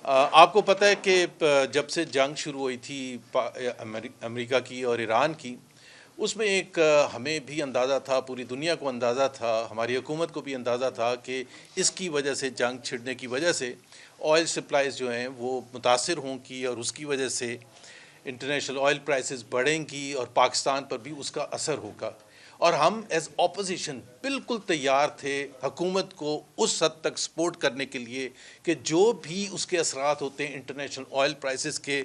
آپ کو پتہ ہے کہ جب سے جنگ شروع ہوئی تھی امریکہ کی اور ایران کی، اس میں ایک ہمیں بھی اندازہ تھا، پوری دنیا کو اندازہ تھا، ہماری حکومت کو بھی اندازہ تھا کہ اس کی وجہ سے، جنگ چھڑنے کی وجہ سے آئل سپلائز جو ہیں وہ متاثر ہوں گی، اور اس کی وجہ سے انٹرنیشنل آئل پرائسز بڑھیں گی اور پاکستان پر بھی اس کا اثر ہوگا۔ اور ہم ایز اپوزیشن بالکل تیار تھے حکومت کو اس حد تک سپورٹ کرنے کے لیے کہ جو بھی اس کے اثرات ہوتے ہیں انٹرنیشنل آئل پرائسز کے،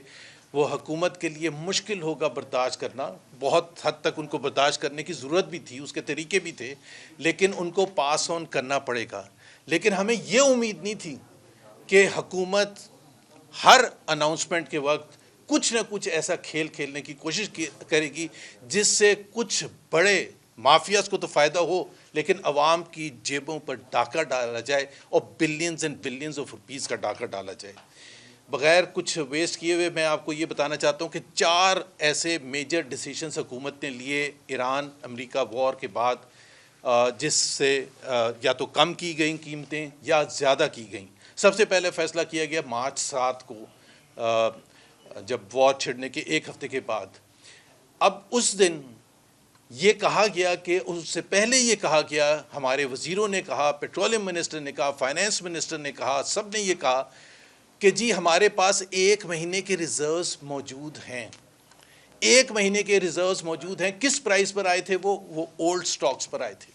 وہ حکومت کے لیے مشکل ہوگا برداشت کرنا، بہت حد تک ان کو برداشت کرنے کی ضرورت بھی تھی، اس کے طریقے بھی تھے، لیکن ان کو پاس آن کرنا پڑے گا۔ لیکن ہمیں یہ امید نہیں تھی کہ حکومت ہر اناؤنسمنٹ کے وقت کچھ نہ کچھ ایسا کھیل کھیلنے کی کوشش کرے گی جس سے کچھ بڑے مافیاز کو تو فائدہ ہو، لیکن عوام کی جیبوں پر ڈاکہ ڈالا جائے اور billions and billions of rupees کا ڈاکہ ڈالا جائے۔ بغیر کچھ ویسٹ کیے ہوئے میں آپ کو یہ بتانا چاہتا ہوں کہ 4 ایسے میجر ڈیسیشنز حکومت نے لیے ایران امریکہ وار کے بعد، جس سے یا تو کم کی گئیں قیمتیں یا زیادہ کی گئیں۔ سب سے پہلے فیصلہ کیا گیا مارچ 7 کو، جب وار چھڑنے کے 1 ہفتے کے بعد۔ اب اس دن یہ کہا گیا کہ اس سے پہلے یہ کہا گیا، ہمارے وزیروں نے کہا، پیٹرولیم منسٹر نے کہا، فائنانس منسٹر نے کہا، سب نے یہ کہا کہ جی ہمارے پاس 1 مہینے کے ریزروز موجود ہیں، 1 مہینے کے ریزروز موجود ہیں۔ کس پرائس پر آئے تھے وہ اولڈ سٹاکس پر آئے تھے۔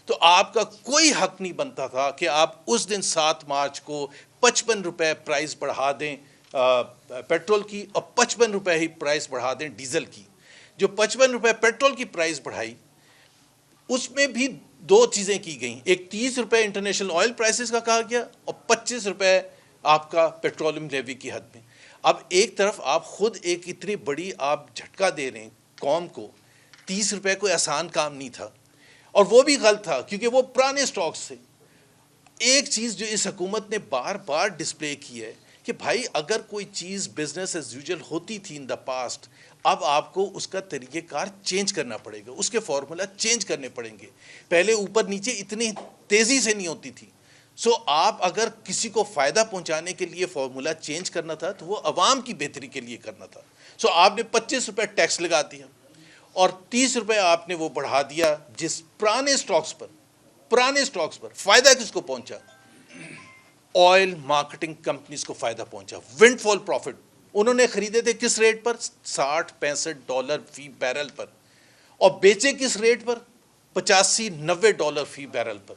تو آپ کا کوئی حق نہیں بنتا تھا کہ آپ اس دن 7 مارچ کو 55 روپے پرائس بڑھا دیں پیٹرول کی، اور 55 روپے ہی پرائس بڑھا دیں ڈیزل کی۔ جو 55 روپے پیٹرول کی پرائس بڑھائی، اس میں بھی 2 چیزیں کی گئیں، ایک 30 روپے انٹرنیشنل آئل پرائسز کا کہا گیا، اور 25 روپے آپ کا پیٹرولیم لیوی کی حد میں۔ اب ایک طرف آپ خود ایک اتنی بڑی آپ جھٹکا دے رہے ہیں قوم کو، 30 روپے کوئی آسان کام نہیں تھا، اور وہ بھی غلط تھا کیونکہ وہ پرانے سٹاکس تھے۔ ایک چیز جو اس حکومت نے بار بار ڈسپلے کی ہے کہ بھائی اگر کوئی چیز بزنس ایز یوزول ہوتی تھی ان دا پاسٹ، اب آپ کو اس کا طریقہ کار چینج کرنا پڑے گا، اس کے فارمولا چینج کرنے پڑیں گے۔ پہلے اوپر نیچے اتنی تیزی سے نہیں ہوتی تھی۔ سو آپ اگر کسی کو فائدہ پہنچانے کے لیے فارمولا چینج کرنا تھا تو وہ عوام کی بہتری کے لیے کرنا تھا۔ سو آپ نے 25 روپے ٹیکس لگا دیا، اور 30 روپے آپ نے وہ بڑھا دیا جس پرانے سٹاکس پر۔ فائدہ کس کو پہنچا؟ آئل مارکیٹنگ کمپنیز کو فائدہ پہنچا، ونڈ فال پروفٹ۔ انہوں نے خریدے تھے کس ریٹ پر؟ $60-65 فی بیرل پر، اور بیچے کس ریٹ پر؟ $85-90 فی بیرل پر۔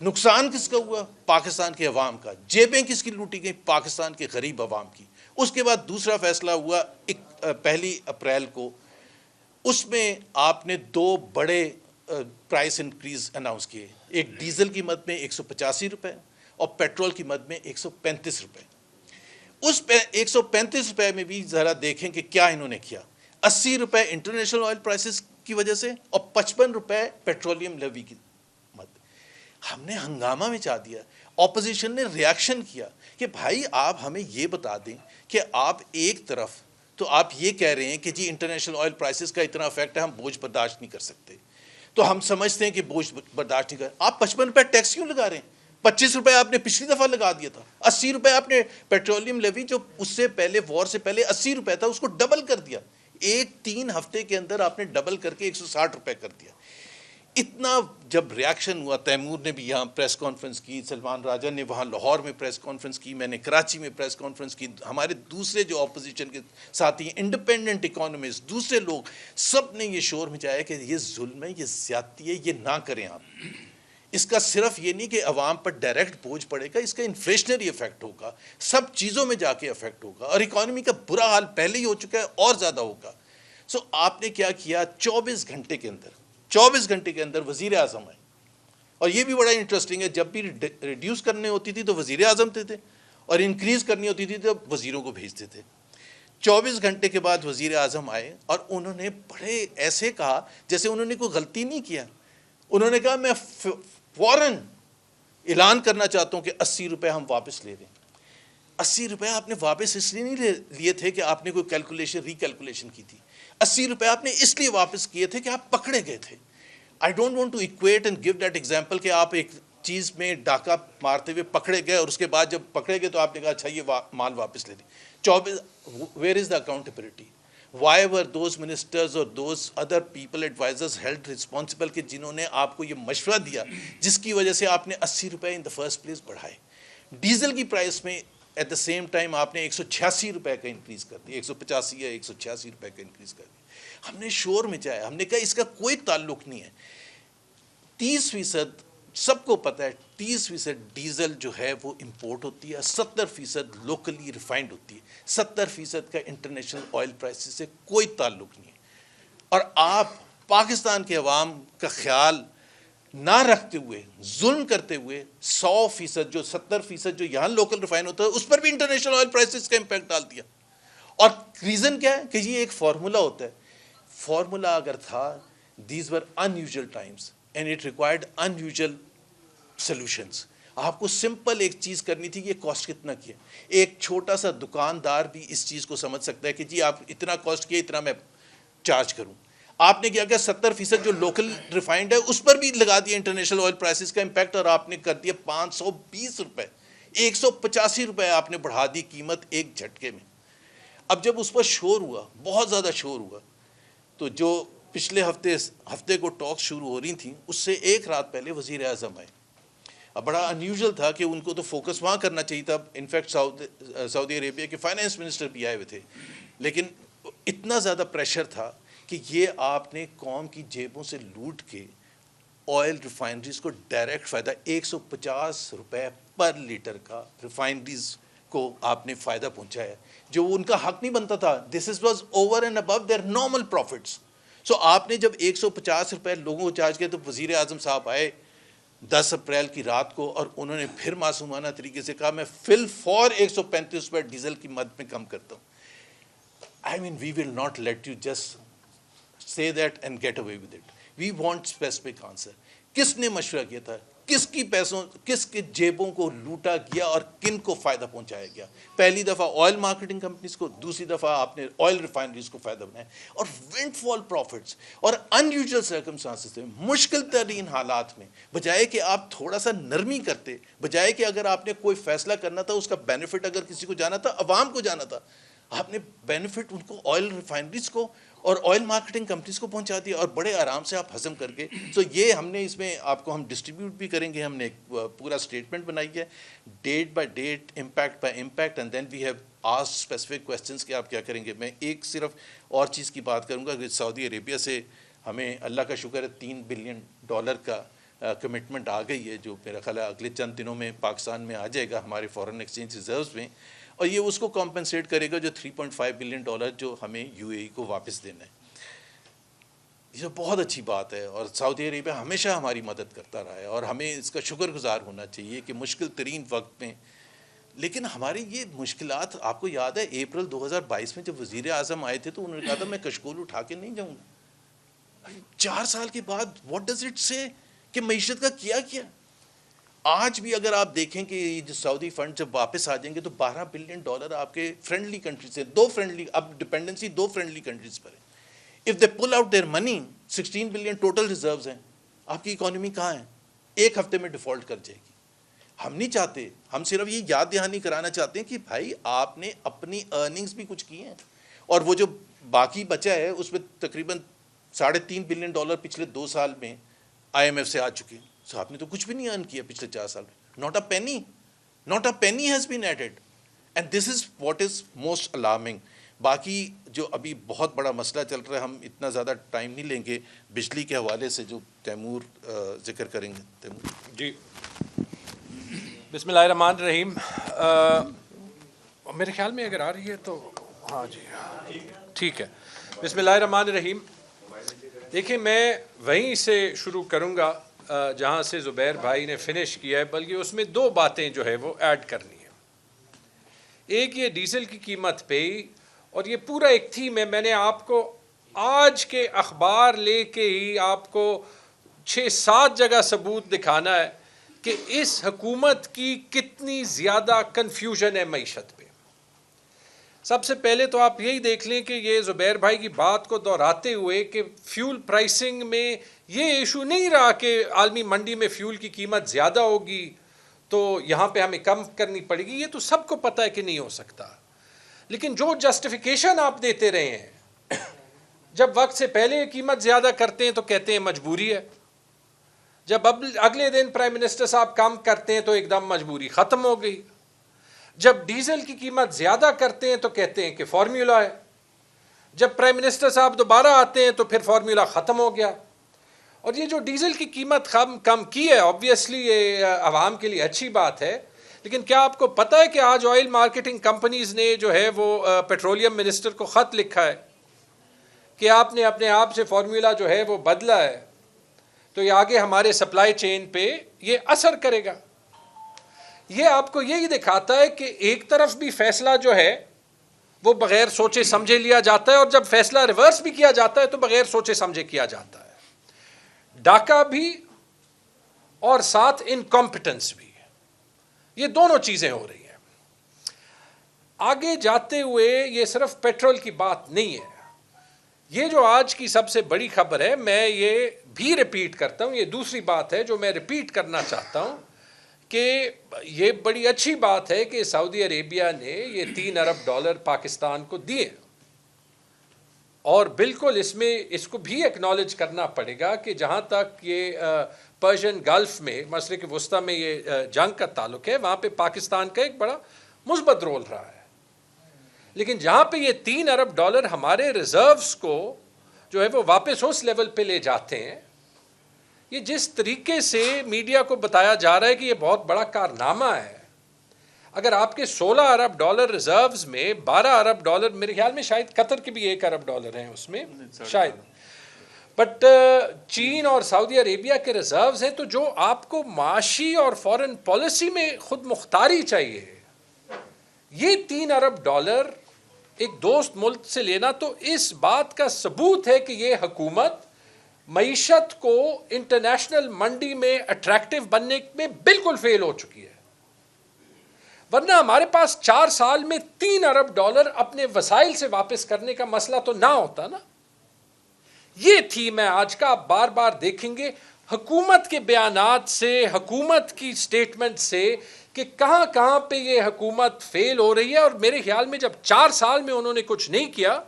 نقصان کس کا ہوا؟ پاکستان کے عوام کا۔ جیبیں کس کی لوٹی گئی؟ پاکستان کے غریب عوام کی۔ اس کے بعد دوسرا فیصلہ ہوا 1 اپریل کو، اس میں آپ نے 2 بڑے پرائس انکریز اناؤنس کیے، ایک ڈیزل کی مد میں 185 روپے اور پیٹرول کی مد میں 135 روپے۔ اس 135 روپے میں بھی ذرا دیکھیں کہ کیا انہوں نے کیا۔ 80 روپے انٹرنیشنل آئل پرائسز کی وجہ سے، اور 55 روپے پیٹرولیم لیوی کی مد۔ ہم نے ہنگامہ مچا دیا، اپوزیشن نے ریاکشن کیا کہ بھائی آپ ہمیں یہ بتا دیں کہ آپ ایک طرف تو آپ یہ کہہ رہے ہیں کہ جی انٹرنیشنل آئل پرائسز کا اتنا افیکٹ ہے، ہم بوجھ برداشت نہیں کر سکتے، تو ہم سمجھتے ہیں کہ بوجھ برداشت نہیں کر، آپ 55 روپے ٹیکس کیوں لگا رہے ہیں؟ 25 روپے آپ نے پچھلی دفعہ لگا دیا تھا، 80 روپے آپ نے پیٹرولیم لیوی جو اس سے پہلے وار سے پہلے 80 روپے تھا اس کو ڈبل کر دیا، 3 ہفتے کے اندر آپ نے ڈبل کر کے 160 روپے کر دیا۔ اتنا جب ریاکشن ہوا، تیمور نے بھی یہاں پریس کانفرنس کی، سلمان راجہ نے وہاں لاہور میں پریس کانفرنس کی، میں نے کراچی میں پریس کانفرنس کی، ہمارے دوسرے جو اپوزیشن کے ساتھی ہیں، انڈیپینڈنٹ اکانومسٹ، دوسرے لوگ، سب نے یہ شور مچایا کہ یہ ظلم ہے، یہ زیادتی ہے، یہ نہ کریں آپ۔ اس کا صرف یہ نہیں کہ عوام پر ڈائریکٹ بوجھ پڑے گا، اس کا انفلیشنری افیکٹ ہوگا، سب چیزوں میں جا کے افیکٹ ہوگا، اور اکانومی کا برا حال پہلے ہی ہو چکا ہے اور زیادہ ہوگا۔ سو آپ نے کیا کیا؟ 24 گھنٹے کے اندر وزیر اعظم آئے، اور یہ بھی بڑا انٹرسٹنگ ہے، جب بھی ریڈیوس کرنے ہوتی تھی تو وزیر اعظم تھے، اور انکریز کرنی ہوتی تھی تو وزیروں کو بھیجتے تھے۔ 24 گھنٹے کے بعد وزیر اعظم آئے، اور انہوں نے بڑے ایسے کہا جیسے انہوں نے کوئی غلطی نہیں کیا۔ انہوں نے کہا میں فوراً اعلان کرنا چاہتا ہوں کہ 80 روپے ہم واپس لے لیں۔ 80 روپے آپ نے واپس اس لیے نہیں لیے تھے کہ آپ نے کوئی ریکیلکولیشن کی تھی، 80 روپے آپ نے اس لیے واپس کیے تھے کہ آپ پکڑے گئے تھے۔ I don't want to equate and give that example کہ آپ ایک چیز میں ڈاکہ مارتے ہوئے پکڑے گئے اور اس کے بعد جب پکڑے گئے تو آپ نے کہا اچھا یہ مال واپس لے لیں. 24 where is the accountability? Why were those ministers اور those other people advisers held responsible کہ جنہوں نے آپ کو یہ مشورہ دیا جس کی وجہ سے آپ نے 80 روپے ان دا فرسٹ پلیس بڑھائے. ڈیزل کی پرائس میں ایٹ دا سیم ٹائم آپ نے 186 روپے کا انکریز کر دیا, 185 یا 186 روپے کا انکریز کر دیا. ہم نے شور مچایا, ہم نے کہا اس کا کوئی تعلق نہیں ہے. 30% سب کو پتہ ہے 30% ڈیزل جو ہے وہ امپورٹ ہوتی ہے, 70% لوکلی ریفائنڈ ہوتی ہے, 70% کا انٹرنیشنل آئل پرائسز سے کوئی تعلق نہیں ہے. اور آپ پاکستان کے عوام کا خیال نہ رکھتے ہوئے, ظلم کرتے ہوئے 100% جو 70% جو یہاں لوکل ریفائن ہوتا ہے اس پر بھی انٹرنیشنل آئل پرائسز کا امپیکٹ ڈال دیا. اور ریزن کیا ہے کہ یہ ایک فارمولا ہوتا ہے. فارمولا اگر تھا these were unusual times and it required unusual solutions. آپ کو سمپل ایک چیز کرنی تھی, یہ کاسٹ کتنا کیا. ایک چھوٹا سا دکاندار بھی اس چیز کو سمجھ سکتا ہے کہ جی آپ اتنا کاسٹ کیا, اتنا میں چارج کروں. آپ نے کیا کہ 70% جو لوکل ریفائنڈ ہے اس پر بھی لگا دیا انٹرنیشنل آئل پرائسز کا امپیکٹ, اور آپ نے کر دیا 520 روپے, 185 روپے آپ نے بڑھا دی قیمت ایک جھٹکے میں. اب جب اس پر شور ہوا, بہت زیادہ شور ہوا, تو جو پچھلے ہفتے کو ٹاک شروع ہو رہی تھیں اس سے ایک رات پہلے وزیر اعظم آئے. اب بڑا انیوژل تھا کہ ان کو تو فوکس وہاں کرنا چاہیے تھا. انفیکٹ سعودی عربیہ کے فائنانس منسٹر بھی آئے ہوئے تھے, لیکن اتنا زیادہ پریشر تھا کہ یہ آپ نے قوم کی جیبوں سے لوٹ کے آئل ریفائنریز کو ڈائریکٹ فائدہ 150 روپے پر لیٹر کا ریفائنریز کو آپ نے فائدہ پہنچایا جو ان کا حق نہیں بنتا تھا. This was over and above their normal profits. So آپ نے جب 150 روپے لوگوں کو چارج کیا تو وزیر اعظم صاحب آئے 10 اپریل کی رات کو, اور انہوں نے پھر معصومانہ طریقے سے کہا میں فل فور 135 روپے ڈیزل کی مد میں کم کرتا ہوں. I mean, we will not let you just say that and get away with it. We want specific answer. کس نے مشورہ کیا تھا, کس کی پیسوں, کس کے جیبوں کو لوٹا گیا اور کن کو فائدہ پہنچایا گیا. پہلی دفعہ آئل مارکیٹنگ کمپنیز کو, دوسری دفعہ آپ نے آئل ریفائنریز کو فائدہ بنایا, اور ونڈ فال پروفٹس اور انیوژل سرکمسٹانسز میں, مشکل ترین حالات میں, بجائے کہ آپ تھوڑا سا نرمی کرتے, بجائے کہ اگر آپ نے کوئی فیصلہ کرنا تھا اس کا بینیفٹ اگر کسی کو جانا تھا, عوام کو جانا تھا, آپ نے بینیفٹ ان کو آئل ریفائنریز کو اور آئل مارکیٹنگ کمپنیز کو پہنچا دیا, اور بڑے آرام سے آپ ہضم کر کے. سو یہ ہم نے اس میں آپ کو ہم ڈسٹریبیوٹ بھی کریں گے. ہم نے ایک پورا اسٹیٹمنٹ بنائی ہے date by date, impact by impact, and then we have asked specific questions کہ آپ کیا کریں گے. میں ایک صرف اور چیز کی بات کروں گا کہ سعودی عربیہ سے ہمیں اللہ کا شکر ہے $3 بلین کا کمٹمنٹ آ گئی ہے, جو میرا خیال ہے اگلے چند دنوں میں پاکستان میں آ جائے گا ہمارے فارن ایکسچینج ریزروز میں, اور یہ اس کو کمپنسیٹ کرے گا جو $3.5 بلین جو ہمیں UAE کو واپس دینا ہے. یہ بہت اچھی بات ہے, اور سعودی عربیہ ہمیشہ ہماری مدد کرتا رہا ہے, اور ہمیں اس کا شکر گزار ہونا چاہیے کہ مشکل ترین وقت میں. لیکن ہماری یہ مشکلات, آپ کو یاد ہے اپریل 2022 میں جب وزیر اعظم آئے تھے تو انہوں نے کہا تھا میں کشکول اٹھا کے نہیں جاؤں گا. 4 سال کے بعد واٹ ڈز اٹ سے کہ معیشت کا کیا. آج بھی اگر آپ دیکھیں کہ جو سعودی فنڈ جب واپس آ جائیں گے تو $12 بلین آپ کے فرینڈلی کنٹریز سے, 2 فرینڈلی, اب ڈپینڈنسی 2 فرینڈلی کنٹریز پر ہے. If they pull out their money, 16 billion total reserves ہیں. آپ کی اکانومی کہاں ہے؟ ایک ہفتے میں ڈیفالٹ کر جائے گی. ہم نہیں چاہتے, ہم صرف یہ یاد دہانی کرانا چاہتے ہیں کہ بھائی آپ نے اپنی ارننگز بھی کچھ کی ہیں, اور وہ جو باقی بچا ہے اس میں تقریباً $3.5 بلین پچھلے 2 سال میں IMF سے آ چکے ہیں. سو آپ نے تو کچھ بھی نہیں ارن کیا پچھلے 4 سال میں. not a penny has been added, and this is what is most alarming. باقی جو ابھی بہت بڑا مسئلہ چل رہا ہے, ہم اتنا زیادہ ٹائم نہیں لیں گے, بجلی کے حوالے سے جو تیمور ذکر کریں گے. تیمور جی, بسم اللہ الرحمن الرحیم. میرے خیال میں اگر آ رہی ہے تو ہاں جی ٹھیک ہے. بسم اللہ الرحمن الرحیم. دیکھیں میں وہیں سے شروع کروں گا جہاں سے زبیر بھائی نے فنش کیا ہے, بلکہ اس میں 2 باتیں جو ہے وہ ایڈ کرنی ہیں. ایک یہ ڈیزل کی قیمت پہ, اور یہ پورا ایک تھیم ہے. میں نے آپ کو آج کے اخبار لے کے ہی آپ کو 6-7 جگہ ثبوت دکھانا ہے کہ اس حکومت کی کتنی زیادہ کنفیوژن ہے معیشت پہ. سب سے پہلے تو آپ یہی دیکھ لیں کہ یہ زبیر بھائی کی بات کو دہراتے ہوئے کہ فیول پرائسنگ میں یہ ایشو نہیں رہا کہ عالمی منڈی میں فیول کی قیمت زیادہ ہوگی تو یہاں پہ ہمیں کم کرنی پڑے گی، یہ تو سب کو پتہ ہے کہ نہیں ہو سکتا، لیکن جو جسٹیفیکیشن آپ دیتے رہے ہیں، جب وقت سے پہلے قیمت زیادہ کرتے ہیں تو کہتے ہیں مجبوری ہے، جب اگلے دن پرائم منسٹر صاحب کم کرتے ہیں تو ایک دم مجبوری ختم ہو گئی، جب ڈیزل کی قیمت زیادہ کرتے ہیں تو کہتے ہیں کہ فارمولا ہے، جب پرائم منسٹر صاحب دوبارہ آتے ہیں تو پھر فارمولا ختم ہو گیا۔ اور یہ جو ڈیزل کی قیمت کم کی ہے، آبویسلی یہ عوام کے لیے اچھی بات ہے، لیکن کیا آپ کو پتہ ہے کہ آج آئل مارکیٹنگ کمپنیز نے جو ہے وہ پیٹرولیم منسٹر کو خط لکھا ہے کہ آپ نے اپنے آپ سے فارمولا جو ہے وہ بدلا ہے تو یہ آگے ہمارے سپلائی چین پہ یہ اثر کرے گا۔ یہ آپ کو یہی دکھاتا ہے کہ ایک طرف بھی فیصلہ جو ہے وہ بغیر سوچے سمجھے لیا جاتا ہے، اور جب فیصلہ ریورس بھی کیا جاتا ہے تو بغیر سوچے سمجھے کیا جاتا ہے، ڈاکہ بھی اور ساتھ انکمپٹنس بھی، یہ دونوں چیزیں ہو رہی ہیں۔ آگے جاتے ہوئے یہ صرف پیٹرول کی بات نہیں ہے، یہ جو آج کی سب سے بڑی خبر ہے، میں یہ بھی ریپیٹ کرتا ہوں، یہ دوسری بات ہے جو میں ریپیٹ کرنا چاہتا ہوں کہ یہ بڑی اچھی بات ہے کہ سعودی عربیہ نے یہ $3 ارب پاکستان کو دیے، اور بالکل اس کو بھی ایکنالج کرنا پڑے گا کہ جہاں تک یہ پرشین گلف میں، مشرق وسطیٰ میں یہ جنگ کا تعلق ہے، وہاں پہ پاکستان کا ایک بڑا مثبت رول رہا ہے، لیکن جہاں پہ یہ $3 ارب ہمارے ریزروز کو جو ہے وہ واپس اس لیول پہ لے جاتے ہیں، یہ جس طریقے سے میڈیا کو بتایا جا رہا ہے کہ یہ بہت بڑا کارنامہ ہے۔ اگر آپ کے $16 ارب ریزروز میں $12 ارب، میرے خیال میں شاید قطر کے بھی $1 ارب ہیں اس میں شاید، بٹ چین اور سعودی عربیہ کے ریزروز ہیں، تو جو آپ کو معاشی اور فارن پالیسی میں خود مختاری چاہیے، یہ $3 ارب ایک دوست ملک سے لینا تو اس بات کا ثبوت ہے کہ یہ حکومت معیشت کو انٹرنیشنل منڈی میں اٹریکٹیو بننے میں بالکل فیل ہو چکی ہے، ورنہ ہمارے پاس 4 سال میں $3 ارب اپنے وسائل سے واپس کرنے کا مسئلہ تو نہ ہوتا نا۔ یہ تھی میں آج کا، آپ بار بار دیکھیں گے حکومت کے بیانات سے، حکومت کی سٹیٹمنٹ سے کہ کہاں کہاں پہ یہ حکومت فیل ہو رہی ہے، اور میرے خیال میں جب 4 سال میں انہوں نے کچھ نہیں کیا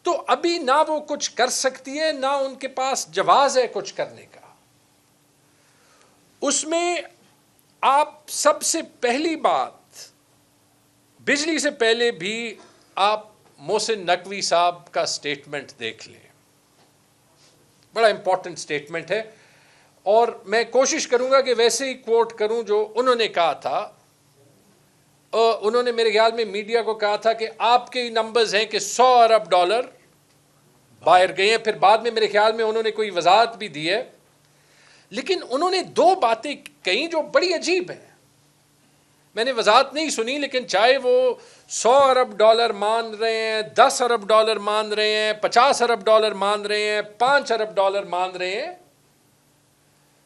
تو ابھی نہ وہ کچھ کر سکتی ہے، نہ ان کے پاس جواز ہے کچھ کرنے کا۔ اس میں آپ سب سے پہلی بات، بجلی سے پہلے بھی آپ محسن نقوی صاحب کا سٹیٹمنٹ دیکھ لیں، بڑا امپورٹنٹ سٹیٹمنٹ ہے، اور میں کوشش کروں گا کہ ویسے ہی کوٹ کروں جو انہوں نے کہا تھا۔ انہوں نے میرے خیال میں میڈیا کو کہا تھا کہ آپ کے نمبرز ہیں کہ $100 ارب باہر گئے ہیں، پھر بعد میں میرے خیال میں انہوں نے کوئی وضاحت بھی دی ہے، لیکن انہوں نے 2 باتیں کہیں جو بڑی عجیب ہیں، میں نے وضاحت نہیں سنی، لیکن چاہے وہ $100 ارب مان رہے ہیں، $10 ارب مان رہے ہیں، $50 ارب مان رہے ہیں، $5 ارب مان رہے ہیں،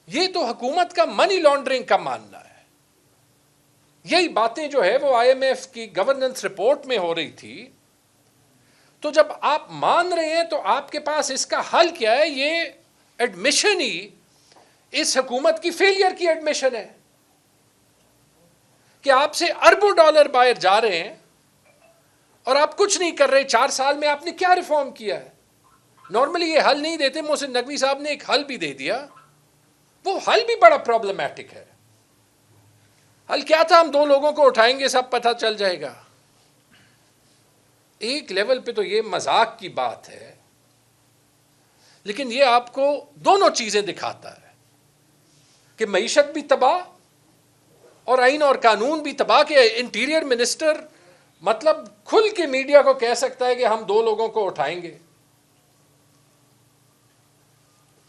یہ تو حکومت کا منی لانڈرنگ کا ماننا ہے۔ یہی باتیں جو ہے وہ IMF کی گورننس رپورٹ میں ہو رہی تھی، تو جب آپ مان رہے ہیں تو آپ کے پاس اس کا حل کیا ہے؟ یہ ایڈمیشن ہی اس حکومت کی فیلئر کی ایڈمیشن ہے کہ آپ سے اربوں ڈالر باہر جا رہے ہیں اور آپ کچھ نہیں کر رہے۔ 4 سال میں آپ نے کیا ریفارم کیا ہے؟ نارملی یہ حل نہیں دیتے، محسن نقوی صاحب نے ایک حل بھی دے دیا، وہ حل بھی بڑا پرابلمیٹک ہے۔ حل کیا تھا؟ ہم 2 لوگوں کو اٹھائیں گے، سب پتہ چل جائے گا۔ ایک لیول پہ تو یہ مذاق کی بات ہے، لیکن یہ آپ کو دونوں چیزیں دکھاتا ہے کہ معیشت بھی تباہ اور آئین اور قانون بھی تباہ، کہ انٹیریئر منسٹر مطلب کھل کے میڈیا کو کہہ سکتا ہے کہ ہم 2 لوگوں کو اٹھائیں گے۔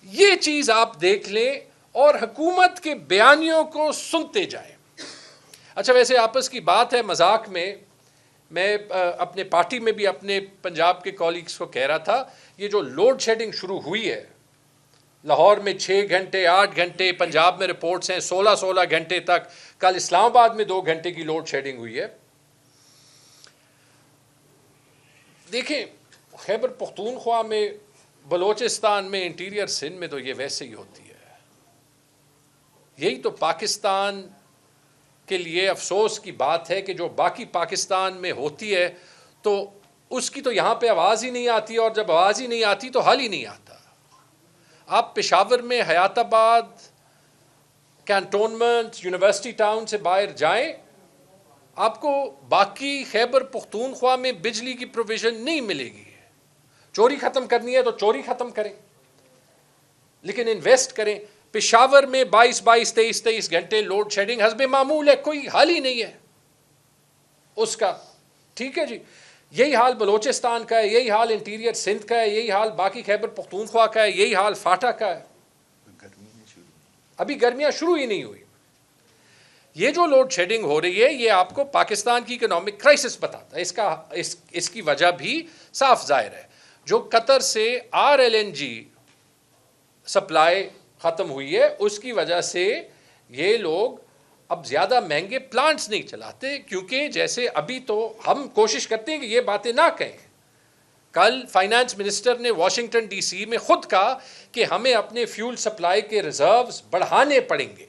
یہ چیز آپ دیکھ لیں اور حکومت کے بیانیوں کو سنتے جائیں۔ اچھا، ویسے آپس کی بات ہے، مذاق میں اپنے پارٹی میں بھی اپنے پنجاب کے کولیگز کو کہہ رہا تھا، یہ جو لوڈ شیڈنگ شروع ہوئی ہے، لاہور میں 6 گھنٹے 8 گھنٹے، پنجاب میں رپورٹس ہیں 16 گھنٹے تک، کل اسلام آباد میں 2 گھنٹے کی لوڈ شیڈنگ ہوئی ہے۔ دیکھیں خیبر پختونخوا میں، بلوچستان میں، انٹیریئر سندھ میں تو یہ ویسے ہی ہوتی ہے. یہی تو پاکستان کے لیے افسوس کی بات ہے کہ جو باقی پاکستان میں ہوتی ہے تو اس کی تو یہاں پہ آواز ہی نہیں آتی، اور جب آواز ہی نہیں آتی تو حل ہی نہیں آتا. آپ پشاور میں حیات آباد، کینٹونمنٹ، یونیورسٹی ٹاؤن سے باہر جائیں، آپ کو باقی خیبر پختونخوا میں بجلی کی پروویژن نہیں ملے گی. چوری ختم کرنی ہے تو چوری ختم کریں، لیکن انویسٹ کریں. پشاور میں 22 گھنٹے لوڈ شیڈنگ حسب معمول ہے، کوئی حل ہی نہیں ہے اس کا. ٹھیک ہے جی، یہی حال بلوچستان کا ہے، یہی حال انٹیریئر سندھ کا ہے، یہی حال باقی خیبر پختونخوا کا ہے، یہی حال فاٹا کا ہے. ابھی گرمیاں شروع ہی نہیں ہوئی. یہ جو لوڈ شیڈنگ ہو رہی ہے یہ آپ کو پاکستان کی اکنامک کرائسس بتاتا ہے. اس کی وجہ بھی صاف ظاہر ہے. جو قطر سے RLNG سپلائی ختم ہوئی ہے اس کی وجہ سے یہ لوگ اب زیادہ مہنگے پلانٹس نہیں چلاتے، کیونکہ جیسے ابھی تو ہم کوشش کرتے ہیں کہ یہ باتیں نہ کہیں. کل فائنانس منسٹر نے واشنگٹن DC میں خود کہا کہ ہمیں اپنے فیول سپلائی کے ریزروز بڑھانے پڑیں گے،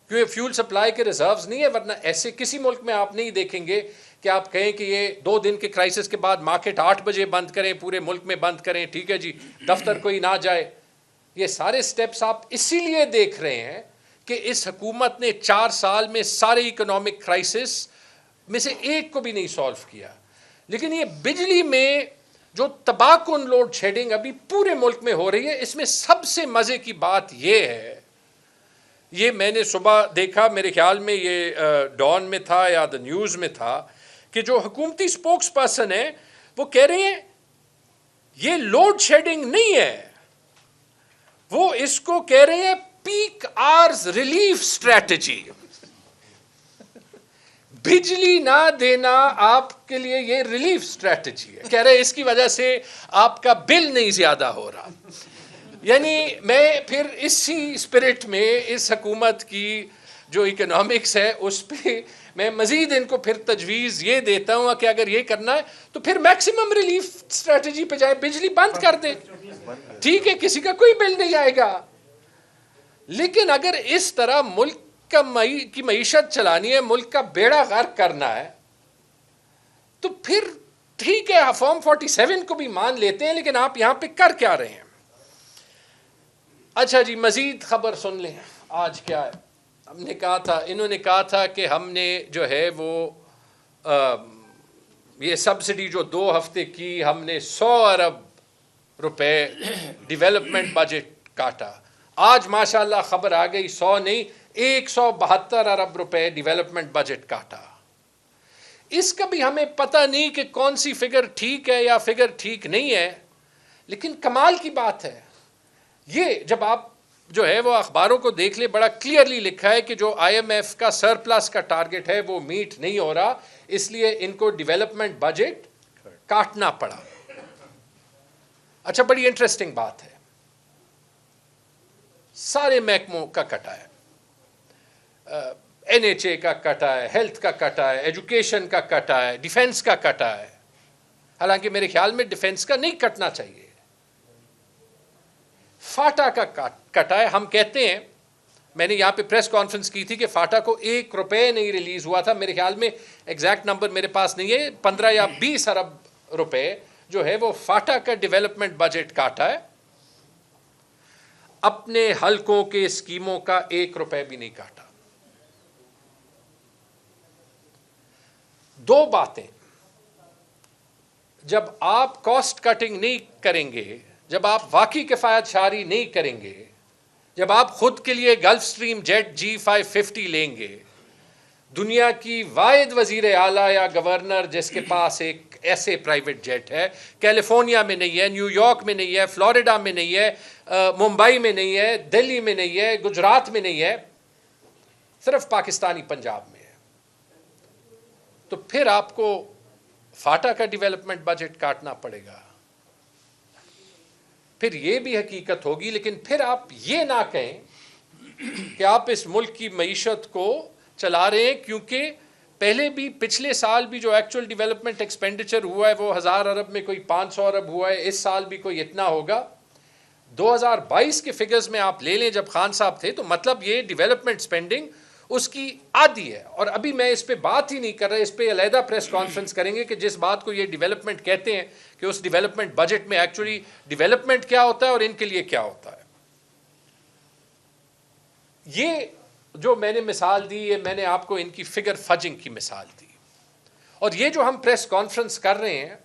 کیونکہ فیول سپلائی کے ریزروز نہیں ہے. ورنہ ایسے کسی ملک میں آپ نہیں دیکھیں گے کہ آپ کہیں کہ یہ 2 دن کے کرائسس کے بعد مارکیٹ 8 بجے بند کریں، پورے ملک میں بند کریں، ٹھیک ہے جی، دفتر کوئی نہ جائے. یہ سارے سٹیپس آپ اسی لیے دیکھ رہے ہیں کہ اس حکومت نے 4 سال میں سارے اکنامک کرائسس میں سے ایک کو بھی نہیں سالو کیا. لیکن یہ بجلی میں جو تباہ کن لوڈ شیڈنگ ابھی پورے ملک میں ہو رہی ہے، اس میں سب سے مزے کی بات یہ ہے، یہ میں نے صبح دیکھا، میرے خیال میں یہ ڈان میں تھا یا دا نیوز میں تھا، کہ جو حکومتی سپوکس پرسن ہے وہ کہہ رہے ہیں یہ لوڈ شیڈنگ نہیں ہے، وہ اس کو کہہ رہے ہیں پیک آرز ریلیف اسٹریٹجی. بجلی نہ دینا آپ کے لیے یہ ریلیف اسٹریٹجی ہے. کہہ رہے اس کی وجہ سے آپ کا بل نہیں زیادہ ہو رہا. یعنی میں پھر اسی اسپرٹ میں اس حکومت کی جو اکنامکس ہے اس پہ میں مزید ان کو پھر تجویز یہ دیتا ہوں کہ اگر یہ کرنا ہے تو پھر میکسیمم ریلیف اسٹریٹجی پہ جائے، بجلی بند کر دیں، ٹھیک ہے، کسی کا کوئی بل نہیں آئے گا. لیکن اگر اس طرح ملک کی معیشت چلانی ہے، ملک کا بیڑا غرق کرنا ہے، تو پھر ٹھیک ہے فارم 47 کو بھی مان لیتے ہیں، لیکن آپ یہاں پہ کر کیا رہے ہیں؟ اچھا جی، مزید خبر سن لیں. آج کیا ہے؟ ہم نے کہا تھا، انہوں نے کہا تھا کہ ہم نے جو ہے وہ یہ سبسڈی جو 2 ہفتے کی، ہم نے 100 ارب روپے ڈیولپمنٹ بجٹ کاٹا. آج ماشاءاللہ خبر آ گئی 100 نہیں 172 ارب روپے ڈیولپمنٹ بجٹ کاٹا. اس کا بھی ہمیں پتہ نہیں کہ کون سی فگر ٹھیک ہے یا فگر ٹھیک نہیں ہے، لیکن کمال کی بات ہے یہ جب آپ جو ہے وہ اخباروں کو دیکھ لیں، بڑا کلیئرلی لکھا ہے کہ جو IMF کا سرپلس کا ٹارگٹ ہے وہ میٹ نہیں ہو رہا، اس لیے ان کو ڈیولپمنٹ بجٹ کاٹنا پڑا. اچھا، بڑی انٹرسٹنگ بات ہے، سارے محکموں کا کٹا ہے، NHA کا کٹا ہے، ہیلتھ کا کٹا ہے، ایجوکیشن کا کٹا ہے، ڈیفنس کا کٹا ہے. حالانکہ میرے خیال میں ڈیفنس کا نہیں کٹنا چاہیے. فاٹا کا کٹا ہے. ہم کہتے ہیں، میں نے یہاں پہ پریس کانفرنس کی تھی کہ فاٹا کو 1 روپے نہیں ریلیز ہوا تھا. میرے خیال میں ایگزیکٹ نمبر میرے پاس نہیں ہے، 15 یا 20 ارب روپے جو ہے وہ فاٹا کا ڈیولپمنٹ بجٹ کاٹا ہے. اپنے حلقوں کے اسکیموں کا 1 روپے بھی نہیں کاٹا. 2 باتیں، جب آپ کاسٹ کٹنگ نہیں کریں گے، جب آپ واقعی کفایت شعاری نہیں کریں گے، جب آپ خود کے لیے گلف سٹریم جیٹ G550 لیں گے، دنیا کی واحد وزیر اعلیٰ یا گورنر جس کے پاس ایک ایسے پرائیویٹ جیٹ ہے، کیلیفورنیا میں نہیں ہے، نیو یارک میں نہیں ہے، فلوریڈا میں نہیں ہے، ممبئی میں نہیں ہے، دلی میں نہیں ہے، گجرات میں نہیں ہے، صرف پاکستانی پنجاب میں ہے، تو پھر آپ کو فاٹا کا ڈیولپمنٹ بجٹ کاٹنا پڑے گا. پھر یہ بھی حقیقت ہوگی. لیکن پھر آپ یہ نہ کہیں کہ آپ اس ملک کی معیشت کو چلا رہے ہیں کیونکہ پہلے بھی پچھلے سال بھی جو ایکچوئل ڈیولپمنٹ ایکسپینڈیچر ہوا ہے وہ 1000 ارب میں کوئی 500 ارب ہوا ہے, اس سال بھی کوئی اتنا ہوگا. 2022 کے فگرز میں آپ لے لیں جب خان صاحب تھے, تو مطلب یہ ڈیولپمنٹ سپینڈنگ اس کی آدھی ہے. اور ابھی میں اس پہ بات ہی نہیں کر رہا, اس پہ علیحدہ پریس کانفرنس کریں گے کہ جس بات کو یہ ڈیولپمنٹ کہتے ہیں کہ اس ڈیولپمنٹ بجٹ میں ایکچولی ڈیولپمنٹ کیا ہوتا ہے اور ان کے لیے کیا ہوتا ہے. یہ جو میں نے مثال دی, یہ میں نے آپ کو ان کی فگر فجنگ کی مثال دی. اور یہ جو ہم پریس کانفرنس کر رہے ہیں,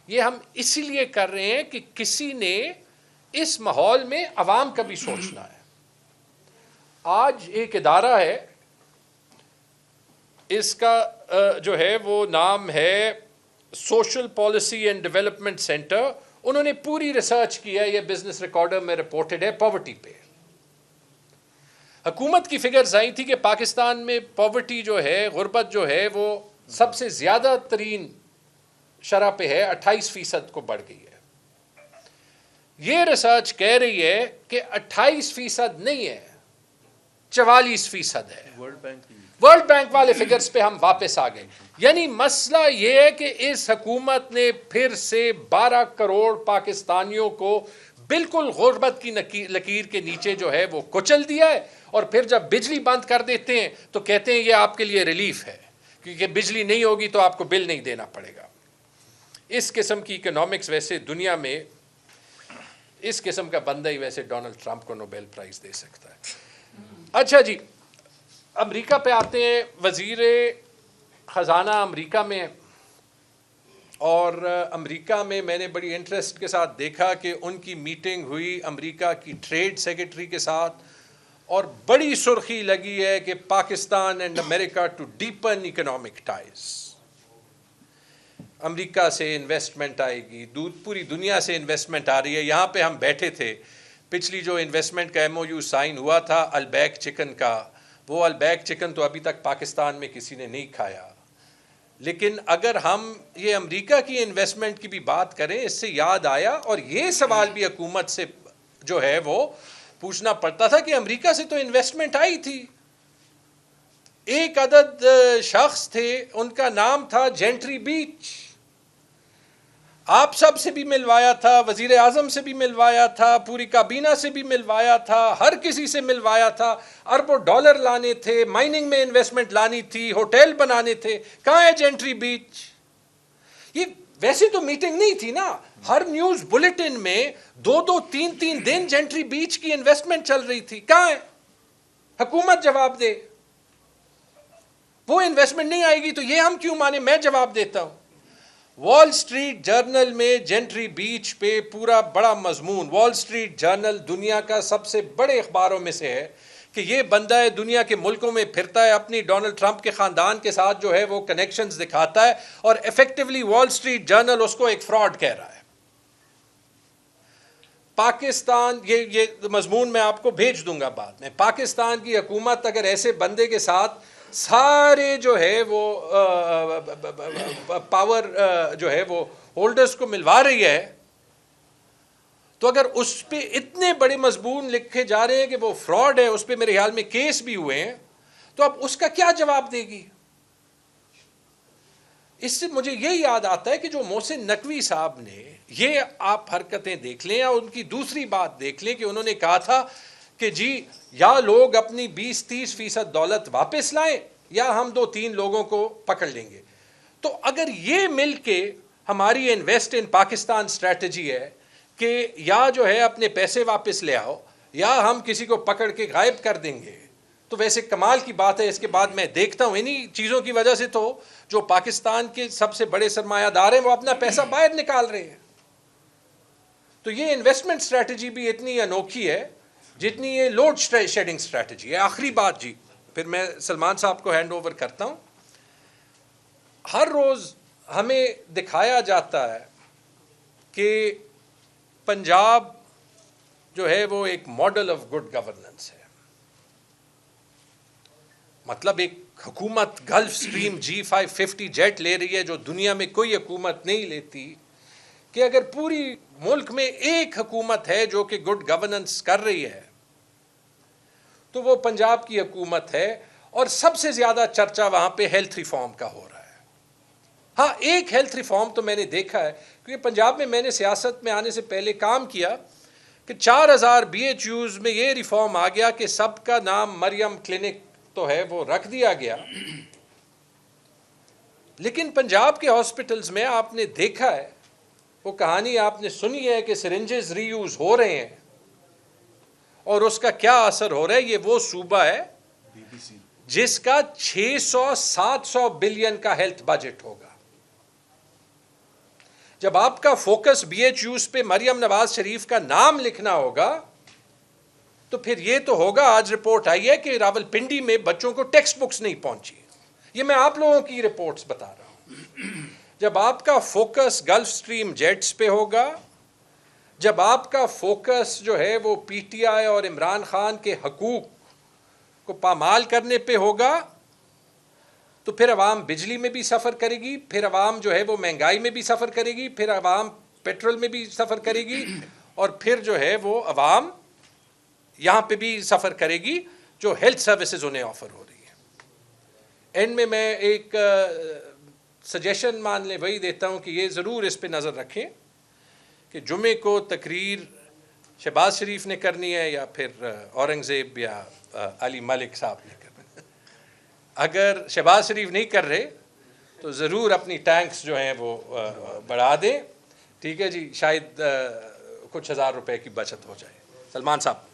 یہ ہم اسی لیے کر رہے ہیں کہ کسی نے اس ماحول میں عوام کا بھی سوچنا ہے. آج ایک ادارہ ہے, اس کا جو ہے وہ نام ہے social policy and development centre. انہوں نے پوری ریسرچ کی ہے, یہ بزنس ریکارڈر میں رپورٹڈ ہے, پاورٹی پہ. حکومت کی فگرز آئی تھی کہ پاکستان میں پاورٹی جو ہے, غربت جو ہے, وہ سب سے زیادہ ترین شرح پہ ہے, 28% کو بڑھ گئی ہے. یہ ریسرچ کہہ رہی ہے کہ 28% نہیں ہے, 44% ہے. ورلڈ بینک والے فگرز پہ ہم واپس آ گئے. یعنی مسئلہ یہ ہے کہ اس حکومت نے پھر سے 12 کروڑ پاکستانیوں کو بالکل غربت کی لکیر کے نیچے جو ہے وہ کچل دیا ہے. اور پھر جب بجلی بند کر دیتے ہیں تو کہتے ہیں یہ آپ کے لیے ریلیف ہے, کیونکہ بجلی نہیں ہوگی تو آپ کو بل نہیں دینا پڑے گا. اس قسم کی اکنامکس ویسے دنیا میں, اس قسم کا بندہ ہی ویسے ڈونلڈ ٹرمپ کو نوبیل پرائز دے سکتا ہے. اچھا جی, امریکہ پہ آتے ہیں. وزیر خزانہ امریکہ میں, اور امریکہ میں میں نے بڑی انٹرسٹ کے ساتھ دیکھا کہ ان کی میٹنگ ہوئی امریکہ کی ٹریڈ سیکرٹری کے ساتھ, اور بڑی سرخی لگی ہے کہ Pakistan and America to deepen economic ties. America سے انویسٹمنٹ آئے گی, پوری دنیا سے انویسٹمنٹ آ رہی ہے. یہاں پہ ہم بیٹھے تھے, پچھلی جو انویسٹمنٹ کا MOU سائن ہوا تھا البیک چکن کا, وہ البیک چکن تو ابھی تک پاکستان میں کسی نے نہیں کھایا. لیکن اگر ہم یہ امریکہ کی انویسٹمنٹ کی بھی بات کریں, اس سے یاد آیا, اور یہ سوال بھی حکومت سے جو ہے وہ پوچھنا پڑتا تھا کہ امریکہ سے تو انویسٹمنٹ آئی تھی. ایک عدد شخص تھے, ان کا نام تھا جینٹری بیچ. آپ سب سے بھی ملوایا تھا, وزیر اعظم سے بھی ملوایا تھا, پوری کابینہ سے بھی ملوایا تھا, ہر کسی سے ملوایا تھا. اربوں ڈالر لانے تھے, مائننگ میں انویسٹمنٹ لانی تھی, ہوٹل بنانے تھے. کہاں ہے جینٹری بیچ؟ یہ ویسے تو میٹنگ نہیں تھی نا, ہر نیوز بلیٹن میں 2-2, 3-3 دن جینٹری بیچ کی انویسٹمنٹ چل رہی تھی. کہاں ہے؟ حکومت جواب دے. وہ انویسٹمنٹ نہیں آئے گی تو یہ ہم کیوں مانے؟ میں جواب دیتا ہوں. وال سٹریٹ جرنل میں جینٹری بیچ پہ پورا بڑا مضمون. وال سٹریٹ جرنل دنیا کا سب سے بڑے اخباروں میں سے ہے کہ یہ بندہ ہے, دنیا کے ملکوں میں پھرتا ہے, اپنی ڈونلڈ ٹرمپ کے خاندان کے ساتھ جو ہے وہ کنیکشنز دکھاتا ہے, اور ایفیکٹولی وال سٹریٹ جرنل اس کو ایک فراڈ کہہ رہا ہے. پاکستان, یہ مضمون میں آپ کو بھیج دوں گا بعد میں. پاکستان کی حکومت اگر ایسے بندے کے ساتھ سارے جو ہے وہ پاور جو ہے وہ ہولڈرز کو ملوا رہی ہے, تو اگر اس پہ اتنے بڑے مضمون لکھے جا رہے ہیں کہ وہ فراڈ ہے, اس پہ میرے خیال میں کیس بھی ہوئے ہیں, تو اب اس کا کیا جواب دے گی؟ اس سے مجھے یہ یاد آتا ہے کہ جو محسن نقوی صاحب نے, یہ آپ حرکتیں دیکھ لیں اور ان کی دوسری بات دیکھ لیں کہ انہوں نے کہا تھا کہ جی یا لوگ اپنی 20-30% دولت واپس لائیں یا ہم 2-3 لوگوں کو پکڑ لیں گے. تو اگر یہ مل کے ہماری انویسٹ ان پاکستان اسٹریٹجی ہے کہ یا جو ہے اپنے پیسے واپس لے آؤ یا ہم کسی کو پکڑ کے غائب کر دیں گے, تو ویسے کمال کی بات ہے. اس کے بعد میں دیکھتا ہوں انہی چیزوں کی وجہ سے تو جو پاکستان کے سب سے بڑے سرمایہ دار ہیں وہ اپنا پیسہ باہر نکال رہے ہیں. تو یہ انویسٹمنٹ اسٹریٹجی بھی اتنی انوکھی ہے جتنی یہ لوڈ شیڈنگ اسٹریٹجی ہے. آخری بات جی, پھر میں سلمان صاحب کو ہینڈ اوور کرتا ہوں. ہر روز ہمیں دکھایا جاتا ہے کہ پنجاب جو ہے وہ ایک ماڈل آف گڈ گورننس ہے. مطلب ایک حکومت گلف سٹریم G550 جیٹ لے رہی ہے جو دنیا میں کوئی حکومت نہیں لیتی, کہ اگر پوری ملک میں ایک حکومت ہے جو کہ گڈ گورننس کر رہی ہے تو وہ پنجاب کی حکومت ہے. اور سب سے زیادہ چرچا وہاں پہ ہیلتھ ریفارم کا ہو رہا ہے. ہاں ایک ہیلتھ ریفارم تو میں نے دیکھا ہے، کیونکہ پنجاب میں نے سیاست میں آنے سے پہلے کام کیا، کہ 4000 BHUs میں یہ ریفارم آ گیا کہ سب کا نام مریم کلینک تو ہے وہ رکھ دیا گیا. لیکن پنجاب کے ہاسپٹلز میں آپ نے دیکھا ہے، وہ کہانی آپ نے سنی ہے کہ سرنجز ری یوز ہو رہے ہیں، اور اس کا کیا اثر ہو رہا ہے. یہ وہ صوبہ ہے جس کا 600-700 بلین کا ہیلتھ بجٹ ہوگا. جب آپ کا فوکس BHUs پہ مریم نواز شریف کا نام لکھنا ہوگا تو پھر یہ تو ہوگا. آج رپورٹ آئی ہے کہ راولپنڈی میں بچوں کو ٹیکسٹ بکس نہیں پہنچی. یہ میں آپ لوگوں کی رپورٹس بتا رہا ہوں. جب آپ کا فوکس گلف سٹریم جیٹس پہ ہوگا، جب آپ کا فوکس جو ہے وہ PTI اور عمران خان کے حقوق کو پامال کرنے پہ ہوگا، تو پھر عوام بجلی میں بھی سفر کرے گی، پھر عوام جو ہے وہ مہنگائی میں بھی سفر کرے گی، پھر عوام پیٹرول میں بھی سفر کرے گی، اور پھر جو ہے وہ عوام یہاں پہ بھی سفر کرے گی جو ہیلتھ سروسز انہیں آفر ہو رہی ہے. اینڈ میں ایک سجیشن مان لیں وہی دیتا ہوں کہ یہ ضرور اس پہ نظر رکھیں کہ جمعے کو تقریر شہباز شریف نے کرنی ہے یا پھر اورنگزیب یا علی ملک صاحب نے کرنی ہے. اگر شہباز شریف نہیں کر رہے تو ضرور اپنی ٹینکس جو ہیں وہ بڑھا دیں. ٹھیک ہے جی، شاید کچھ ہزار روپے کی بچت ہو جائے. سلمان صاحب.